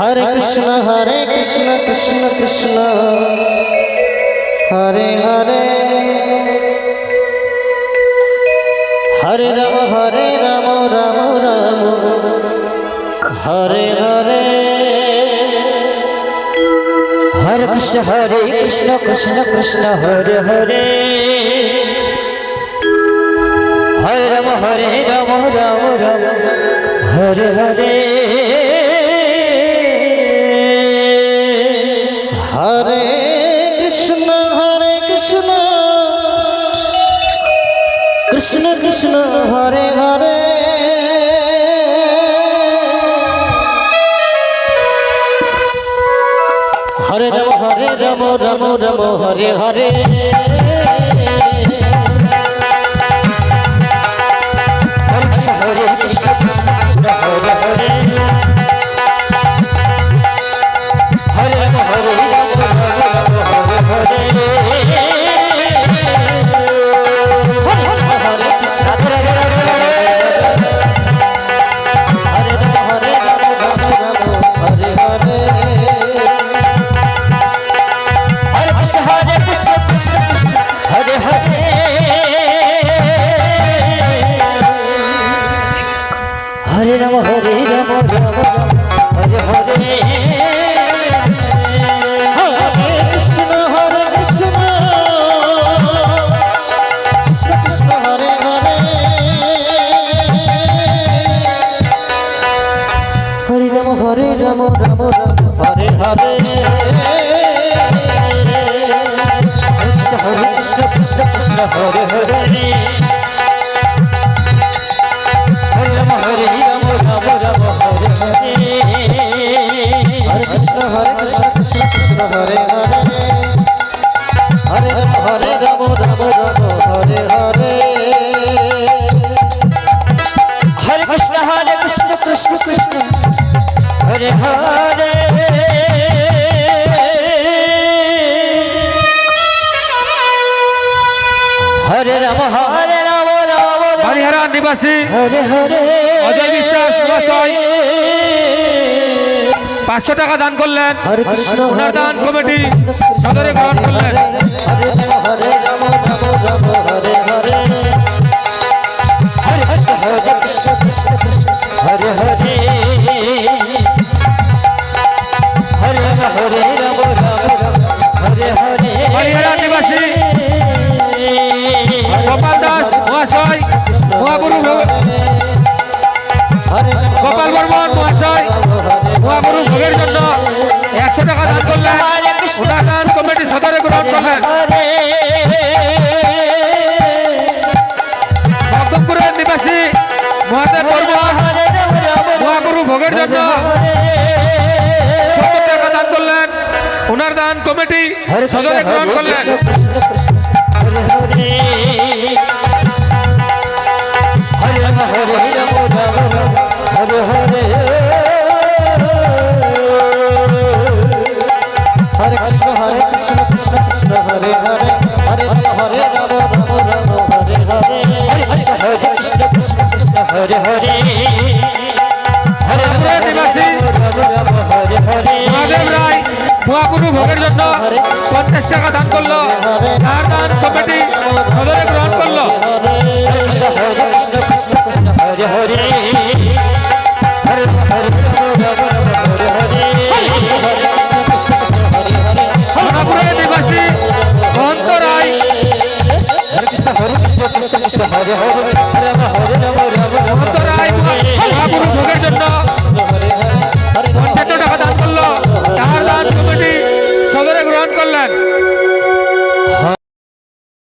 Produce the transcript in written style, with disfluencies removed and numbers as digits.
हरे कृष्ण कृष्ण कृष्ण हरे हरे हरे राम राम राम हरे हरे हरे कृष्ण कृष्ण कृष्ण हरे हरे हरे राम राम राम हरे हरे हरे कृष्ण कृष्ण कृष्ण हरे हरे हरे राम राम हरे हरे हरे कृष्ण कृष्ण हरे हरे हरे राम हरे हरे राम हरे हरे कृष्ण कृष्ण हरे हरे हरे राम हरे हरे हरे कृष्ण कृष्ण हरे हरे हरे राम हरे हरे हरे कृष्ण कृष्ण हरे हरे हरे राम हरे हरे हरे कृष्ण कृष्ण कृष्ण हरे हरे हरे राम हरिहरा निवासी हरे हरे অজয় বিশ্বাস মহাশয় 500 টাকা দান করলেন। हरे कृष्ण ওনার দান কমিটি সদরে গ্রহণ করলেন। हरे राम हरे हरे हरे कृष्ण कृष्ण कृष्ण हरे हरे हरे राम हरे हरे হরিহরা নিবাসী গোপাল দাস মহাশয় মহাগুরু গোপাল বর্মন মহাশয় মহাগুরু ভোগের জন্য 100 টাকা দান করলেন। ওনার দান কমিটি সদরে গ্রহণ করলেন। ভক্তপুরের নিবাসী মহাদেব বর্মন মহাগুরু ভোগের জন্য 70 টাকা দান করলেন। ওনার দান কমিটি সদরে গ্রহণ করলেন। हरे राम हरे हरे हरे कृष्ण कृष्ण हरे हरे हरे राम हरे हरे हरे कृष्ण कृष्ण हरे हरे हरे ভক্তপুরের নিবাসী हरे हरे মহাদেব রায় মহাগুরু ভোগের জন্য 50 টাকা দান করলো। তার দান কমিটি সদরে গ্রহণ করলো। कृष्ण कृष्ण हरे हरे हरे সোনাপুরের নিবাসী মহন্ত রায় हरे कृष्ण कृष्ण हरे हरे মহন্ত রায় মহাগুরু ভোগের জন্য 55 টাকা দান করলো। তার দান কমিটি সদরে গ্রহণ করলেন।